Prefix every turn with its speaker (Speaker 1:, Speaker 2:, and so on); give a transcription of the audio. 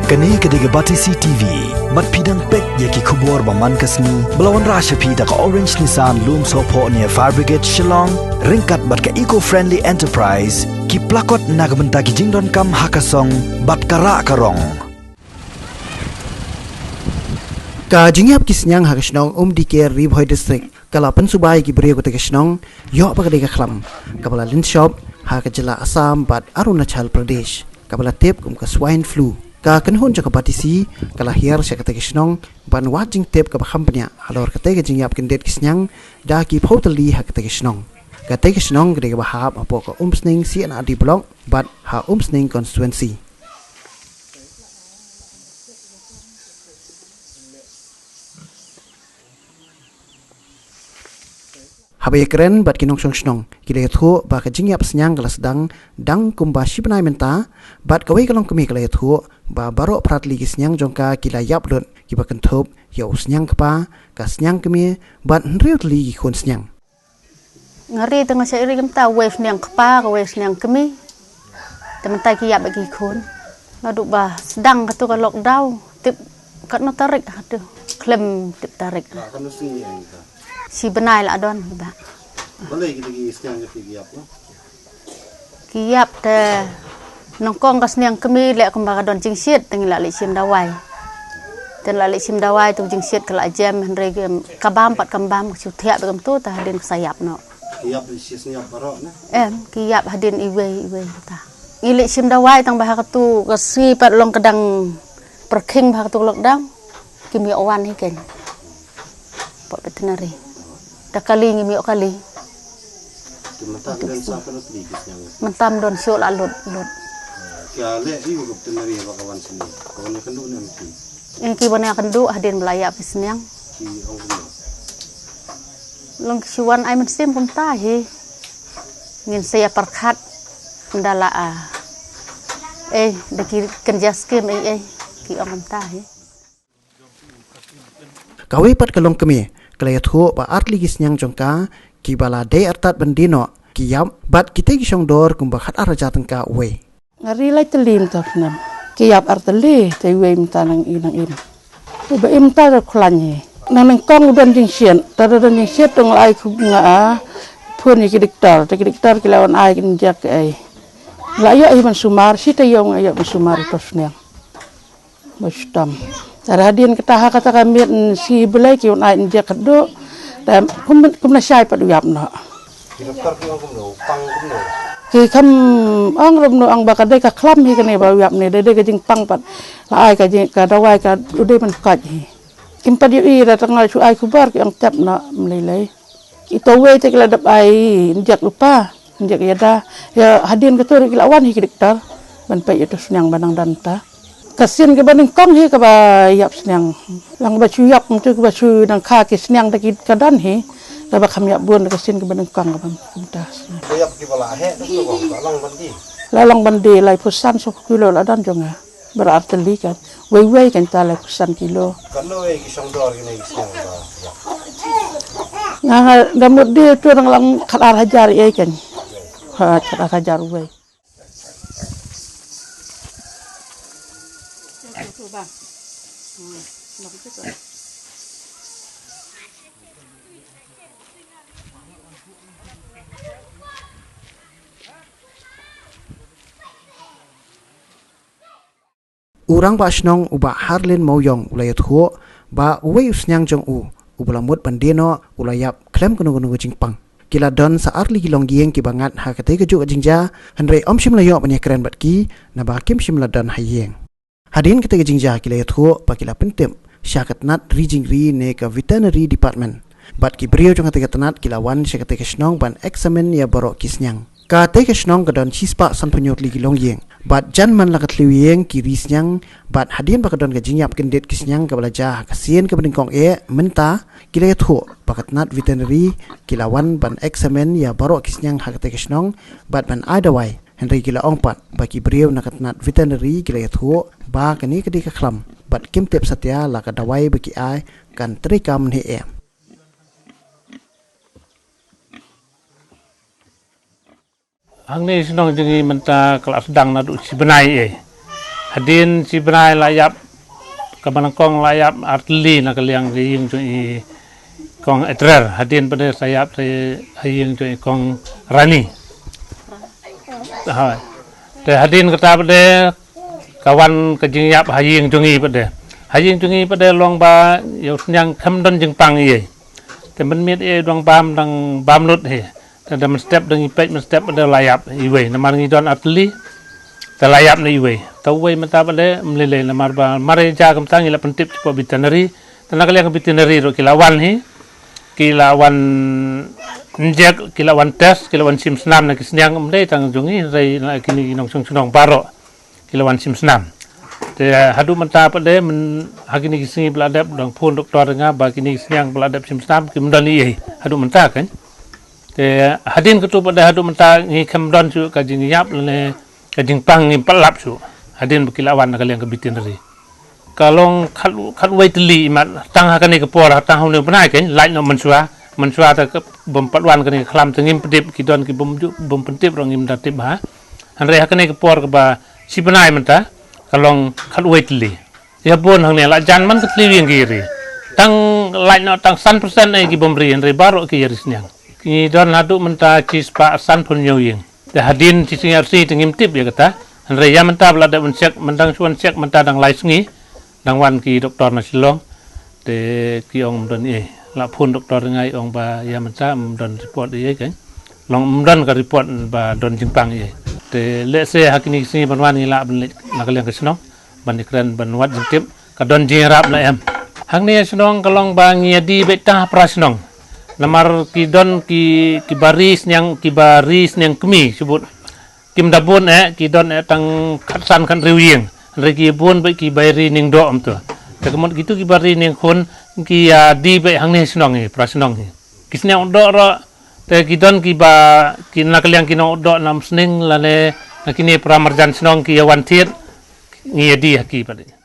Speaker 1: Kani kediga Batisi TV, mat pidang pek yaki kubur baman kasni, belawan rasha pida ka Orange Nissan Loom Sopo near Fire Brigade Shillong, ringkat bat ka eco-friendly enterprise, ki plakot nagamenta ki jingdon kam hakasong, bat kara karong.
Speaker 2: Ka jingyap kisnyang hakasnong dike Ribhoy District, kalapan subay ki beriyo kota kasnong, yok pa kediga klam, kabala lint shop, hakajala Assam bat Arunachal Pradesh, kabala tip kum ka swine flu. Ka kanhun jaka Batisi kalahir siya kata kisnong ban watching tape ka kampanya halor kata jingyap kindet kisnyang da ki photally ha kata kisnong kata kisnong gede bahap apo ka umsning si an adi block but ha umsning constituency Habay keren bat kinong snong kile thu ba ka jingyap snyang galas dang kumba shipnai menta bat kawai kalong kemi kile thu ba baro pratli kisnyang jongka kila yap lut kiba kenthop yo snyang kapa ka snyang kemi bat nriut li khon snyang
Speaker 3: ngari tengah saya iri kemta wave snyang kapa ka wave snyang kemi temen tai ki yap bagi khon ladu ba sedang katu ka lockdown tip kat no tarik aduh klem tip tarik si benai la don ba
Speaker 4: boleh kita gi snyang ke giap no
Speaker 3: kiap te nongkong kas niang kemi lek kembaga don jingsit tengi la sim dawai ten la sim dawai tu jingsit kala jam henre kabam pat kambam chu thia begam tu ta hadin sayap no
Speaker 4: giap di sisnya barok na
Speaker 3: kiap hadin iwe ta ile sim dawai tang bah tu kasi pat long kedang perking bah tu lockdown kimi awan hiken pot veterinary dah kali ngimi kali mentam don syok la lut
Speaker 4: ya le iu veterinary bakawan sini kawan kendu nanti
Speaker 3: ki bana kendu hadin belaya pisnyang
Speaker 4: ki ongno
Speaker 3: long syuan ai mensim pun tahi ngin saya perkat ndala deki kerja skim ki ong tahi
Speaker 2: kawai pat kalong kemi kale thu ba artli kisnyang jongka ki bala de artat bendino ki yap bat kita ki dor kumba khat araja tengka we
Speaker 5: ngari lai telim tafnam kiap arteli te we mtanang inang im uba im ta khlanye nang kong udan jing sien taradan jing set tong lai khu nga phun ki diktar ki lawan ai kin jak ai la ya man sumar sita yong ya sumar tosnya mustam Taradian kata kata kami si belai ki unai jak do dan kum na syai padu yap na
Speaker 4: doktor ki ongno pang kumno
Speaker 5: ki kam ang romno ang bakade ka klam hi kene ba yap ne de ka jing pang pat la ai ka jing ka dawai ka ude man kaj hi kim padi i ra tang ai chu ai kubar ki ang tap na mlelai ito we te kala dap ai jak lupa jak yada ya hadin ka tur ki lawan hi doktor ban pa itu senyang banang danta kasin ke banding kong hi ka ba yap senyang lang ba chu yap tu ka ba chu nang kha ki senyang ta ki kadan hi la ba kham yap bun kasin ke banding kong ka ba kumtas
Speaker 4: yap ki bala he tu ko lang bandi
Speaker 5: lalang bandi lai pusan 10 kilo la dan jonga berarti li kan wei kan ta lai pusan kilo
Speaker 4: kalau ki dor ni snyang ba
Speaker 5: nga damut dia tu nang lang khatar hajar kan ha khatar hajar wei
Speaker 2: urang ba snong uba harlin mauyong ulay thu ba uwe usnyang jong ubulamut bandino ulayap klem kuno jingpang kila don sa arli kilong gieng ki bangat ha kate keju jingja hanre omshim layo banya keren batki na ba kim shim ladan hayeng hadin kate jingja kila thu pa kila pentem syakat nat ri ne ka veterinary department bat ki brio jong kate tanat kila wan syakat snong ban examen ya borok kisnyang ka te snong ka don chispa san punyot li kilong gieng bat jan man lakat liwiyeng ki risnyang bat hadin ba ka don ka jingyap kendet kisnyang ka balaja kasien ka beningkong menta kila thu pakat nat veterinary kilawan ban examen ya borok kisnyang hakate snong bat ban adawai henry kila ongpat baki brio nakat nat veterinary kila thu ba kani kadi ka khlam bat kim tep satya la ka dawai baki ai kan trikam ni
Speaker 6: Ang ni sinong jengi menta kelas sedang nadu si benai hadin si benai layap kabanangkong layap artli na kaliang yung i kong etrer hadin pada sayap saya haying jo kong rani ha te hadin kata pada kawan kejing yap haying jungi pada long ba yo nyang khamdon jing pang ye te men miet e dong bam lut he te man step dong ipet man step pada layap iwe namar ngi don atli te layap na iwe tawai mata pada mlele namar ba mare ja kam tang ila pentip po veterinary tenaga yang veterinary ro kilawan njek kilawan tes kilawan sim senam na kisnyang mdei tang jungi rai na kini nong sung baro kilawan sim senam te hadu menta pada men hakini kisni beladap dong pun doktor nga ba kini kisnyang beladap sim senam kimdon i hadu menta kan te hadin ketu pada hadu menta ngi kimdon su kajing yap le kajing pang ngi pelap su hadin kilawan na kaliang veterinary kalong khat wai tli mat tang ha kani ke por tang hu ne banai ke lai no mensua ta ke bom patwan kani khlam tengim pedip ki don ki bom pentip rong im datip ha han re ha kani ke por ke ba si banai menta kalong khat wai tli ya bon hang ne la jan man ke tli wing gi tang lai no tang 100% ai ki bom ri re baro ki yaris nyang ki don ladu menta ki spa san pun yoying te hadin ci singar si tengim tip ya kata han re ya menta blada mensek mentang suan sek menta dang lai sungi dang wan ki doktor na silong te ki ong don la phun doktor ngai ong ba ya mansa don report kan long don ka report ba don jingpang te le se hakini si banwan ni la ben la kaleng kesno ban ikran ban wat jingtip ka don jirap la em hang ni snong kalong ba ngiadi beta prasnong lamar ki don ki baris nyang kemi sebut kim dabun ki don tang khatsan kan riwing regi bun baik ki bayri ning do am tu tekemot gitu ki bari ning khon ki di baik hang ne snong ni prasnong ni kisne do ro te kidon ki ba kin la kaliang kino do nam sning la le kini pramarjan snong ki yawan tir ngi di haki pade